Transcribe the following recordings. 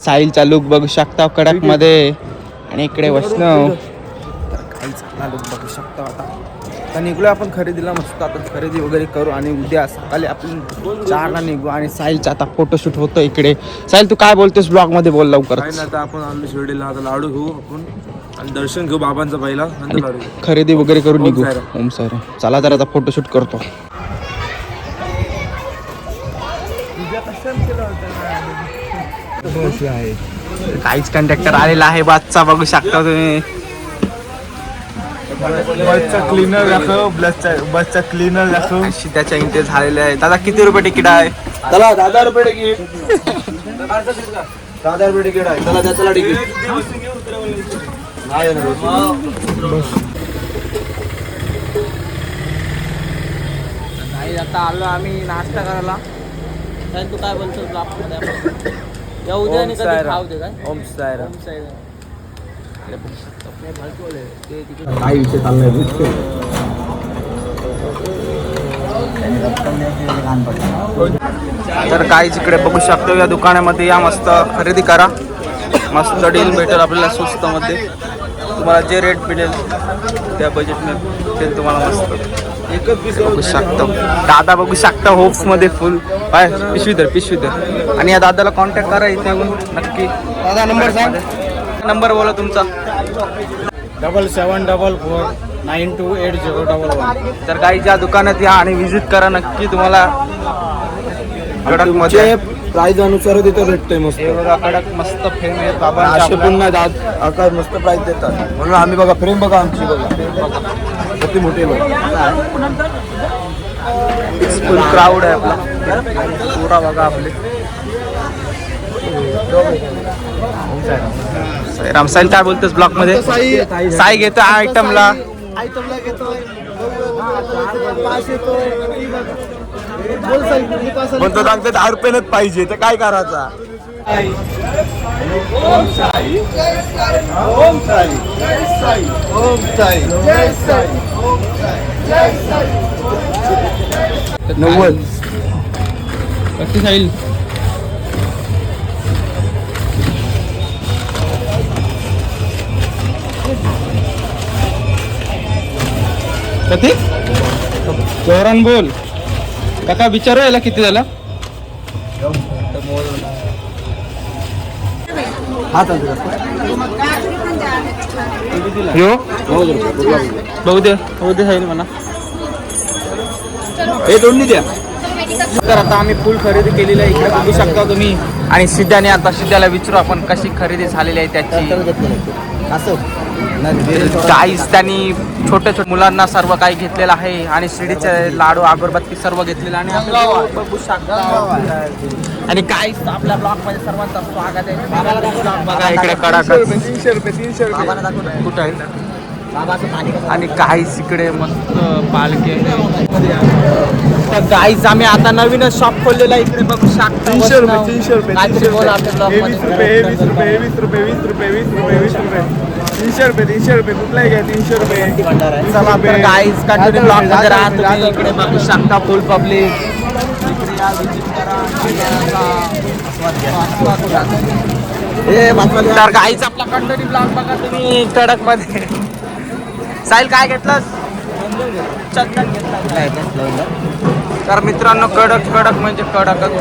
साहिलचा look बघू शकता कडक मध्ये. आणि इकडे वैष्णव तर काही चांगला लुक बघू शकता. आता निघलो आपण खरेदीला मस्त. आता खरेदी वगैरे करू आणि उद्या सकाळी आपण 4ला निघू. आणि साहिलचा आता फोटोशूट होतं इकडे. साहिल तू काय बोलतोस ब्लॉग मध्ये बोल लवकर. आता आपण आलो शिर्डीला. आता लाडू घेऊ आपण आणि दर्शन घेऊ बाबांचा पहिला, नंतर लाडू खरेदी वगैरे करून निघू. ओम साईराम. चला तर आता फोटोशूट करतो. काहीच कंडक्टर आलेला आहे बसचा बघू शकता तुम्ही. बसचा क्लीनर दाखव, बसचा क्लीनर दाखव. त्याच्या इंटरेस्ट झालेले आहे. दादा किती रुपये तिकीट आहे? चला 10,000 रुपये तिकीट. 10,000 रुपये तिकीट आहे. चला द्या चला तिकीट. आता आलो आम्ही नाश्ता करायला. तू काय बोलतो ब्लॉगमध्ये? या उद्या आणि कधी खाऊ दे काय? ओम साईराम. काय विषय चाललाय? तर काहीच इकडे बघू शकतो. या दुकानामध्ये या, मस्त खरेदी करा. मस्त डील भेटेल आपल्याला स्वस्त मध्ये. तुम्हाला जे रेट भेटेल त्या बजेटमध्ये भेटेल तुम्हाला मस्त. बघू शकतो दादा बघू शकता होप्स मध्ये फुल बाय. पिशवी धर. आणि या दादाला कॉन्टॅक्ट करा इथे येऊन नक्की. दादा नंबर सांग. नंबर बोला तुमचा. 7744928011. तर काही या दुकानात या आणि व्हिजिट करा नक्की. तुम्हाला कडक मध्ये प्राइस अनुसार तिथं भेटतोय मस्त. हे बघा कडक मस्त फ्रेम आहे बाबा. असे पुन्हा आकार मस्त प्राइस देतात. म्हणून आम्ही बघा फ्रेम बघा आमची बघा किती मोठी बघा. फुल क्राऊड आहे आपला पुरा बघा आपले. राम साहिल काय बोलतोस ब्लॉक मध्ये? साई घेतो आयटमला. पण तो सांगतात 10 रुपयानच पाहिजे तर काय करायचा. ओम साई जय साई. ओम साई जय साई. ओम साई जय साई. ओम साई जय साई. 90 कशी साहिल? कधी जोरान बोल काका. विचारू याला किती झाला? बघू दे साहिल म्हणा. हे दोन्ही द्या. तर आता आम्ही फुल खरेदी केलेली आहे इकडे बघू शकता तुम्ही. आणि सिद्धाने आता सिद्धाला विचारू आपण कशी खरेदी झालेली आहे त्याची. काहीच त्यांनी छोट्या छोट्या मुलांना सर्व काही घेतलेलं आहे. आणि शिडीचे लाडू अगरबत्ती सर्व घेतलेलं. आणि आपण बघू शकता. आणि काहीच आपल्या ब्लॉग मध्ये सर्वांचं स्वागत आहे. बघा इकडे कडाक 300 रुपये. कुठं आहे? आणि काहीच इकडे मस्त पालखी. तर काहीच आम्ही आता नवीनच शॉप खोललेला आहे इकडे बघू शकता. 300 रुपये. काहीतरी बोल आपल्या ब्लॉग मध्ये. 20 रुपये 20 रुपये 20 रुपये 20 रुपये 20 रुपये 300 रुपये कुठलाही घ्या. 300 रुपये. चला तर काहीच कंटिन्यू ब्लॉग मध्ये राहा तुम्ही. इकडे बघू शकता फुल पब्लिक. तर काहीच आपला कंटिन्यू ब्लॉग बघा तुम्ही कडक मध्ये. साहिल काय घेतलंस? चंदन घेतला. तर मित्रांनो कडक म्हणजे कडकच.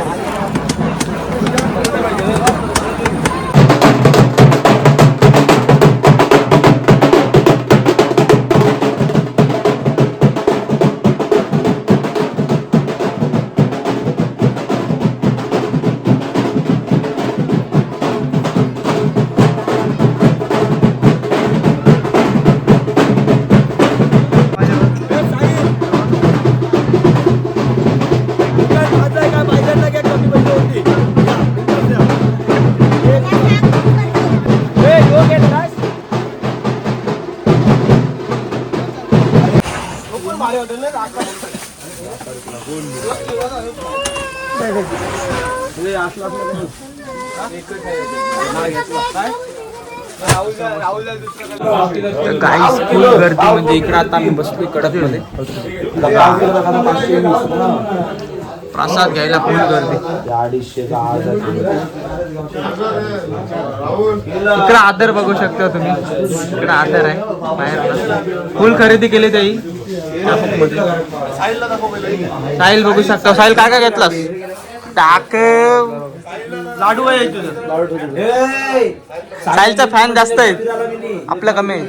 काहीच फुल गर्दी म्हणजे इकडे आता आम्ही बसलोय कडक मध्ये. प्रसाद घ्यायला फुल गर्दी. 250 इकडे आदर बघू शकता तुम्ही. इकडे आदर आहे बाहेर. फुल खरेदी केली ताई. साहिल बघू शकता. साहिल काय काय घेतलास? टाक लाडू आहे तुझं. साहिलचा फॅन जास्त आहे, आपला कमी आहे.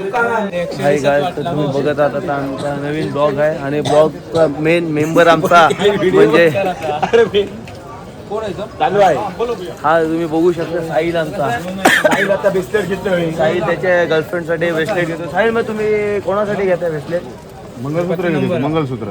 हाय गाइस, तर तुम्ही बघत आहात आता आमचा नवीन ब्लॉग आहे आणि ब्लॉगचा मेन मेंबर आमचा म्हणजे चालू आहे हा. तुम्ही बघू शकता साहिल आमचा. साहिल आता ब्रेसलेट घेतोय. साहिल त्याच्या गर्लफ्रेंडसाठी ब्रेसलेट घेतो. साहिल मग तुम्ही कोणासाठी घेताय ब्रेसलेट? मंगलसूत्र घेतो, मंगलसूत्र.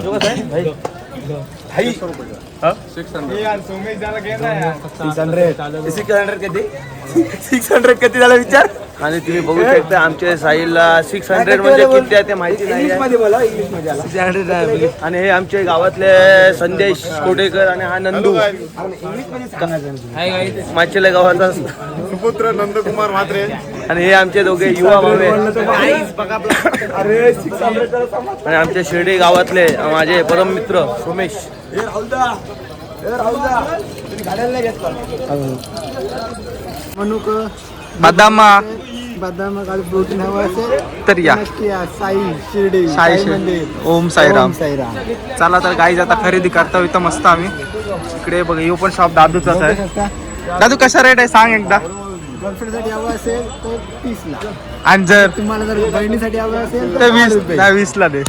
600 किती झाला विचार. आणि तुम्ही बघू शकता आमच्या साहिलला 600 म्हणजे किती आहे ते माहिती नाही आहे. आणि हे आमचे गावातले संदेश कोटेकर आणि हा नंदू माचेला गावाचा सुपुत्र नंदकुमार म्हात्रे. आणि हे आमचे दोघे युवा भावे आणि आमच्या शिर्डी गावातले माझे परम मित्र सोमेश. मनुक बदाम बदाम काल प्रोटीन हवं असेल तर या. नक्की या. साई शिर्डी साई साई शिर्डी. मंदिर. ओम साईराम. ओम साईराम. चला तर गाईज आता खरेदी करता इथं मस्त आम्ही. इकडे बघ यो पण शॉप दादूचाच आहे. दादू कसा रेट आहे सांग एकदा. गर्लफ्रेंडसाठी हवं असेल तर 30 ला. आणि जर तुम्हाला जर बहिणीसाठी हवं असेल तर तर 20 रुपये. 20 ला दे.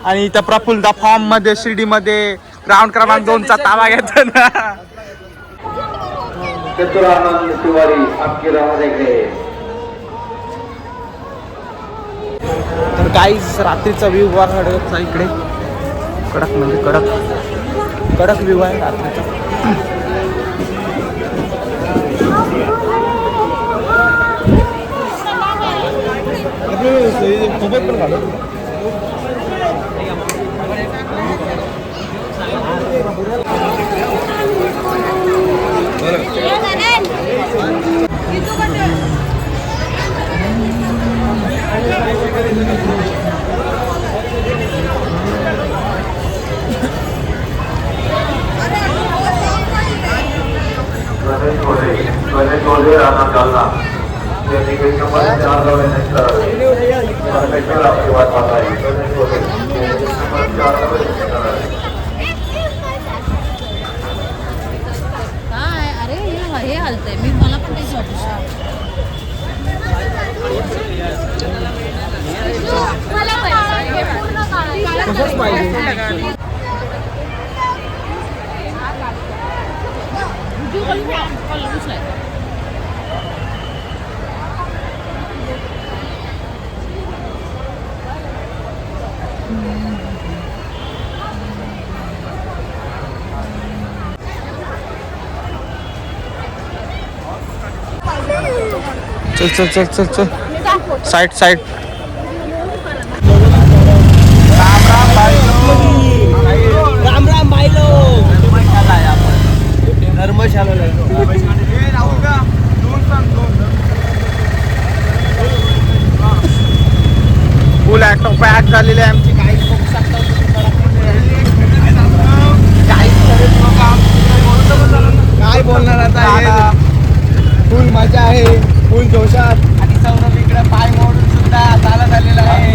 आणि इथं प्रफुल्ल फॉर्म मध्ये शिर्डी मध्ये ग्राउंड क्रमांक 2चा ताबा घेतो ना. तर गाईज रात्रीचा व्ह्यू बघा इकडे. कडक म्हणजे कडक व्ह्यू आहे रात्रीचा. काय अरे हे हलतंय मी मला पण तेच वाटू चल साइड साइड. राम राम बाईलो. धर्मशाला फुल ॲटो पॅक झालेली आहे आमची. काही बघू शकता काय बोलणार आता. फुल मजा आहे, फुल जोशात. आणि सौरभ इकडे पाय मोडून सुद्धा चालत आलेला आहे.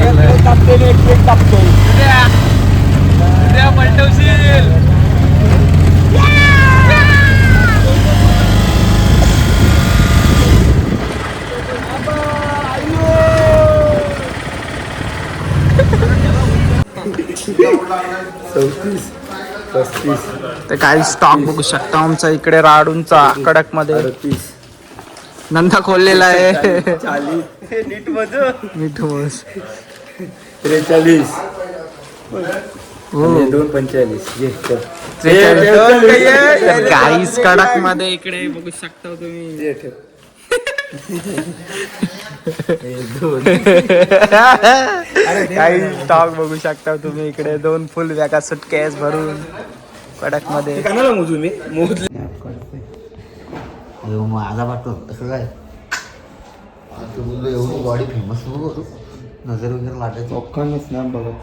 उद्या पलटवशील. तर काही स्टॉक बघू शकता आमचा इकडे राडूंचा कडक मध्ये नंदा खोललेला आहे. नीट मज मीठ मोस 43 हो 245 गाईस कडक मध्ये इकडे बघू शकता तुम्ही. काही स्टॉक बघू शकता तुम्ही इकडे. 2 फुल बॅगा सुटकेस भरून कडक मध्ये. माझा वाटतो तसं काय बोललो एवढी बॉडी फेमस नको करू. नजर वगैरे लाटायचं ना बघत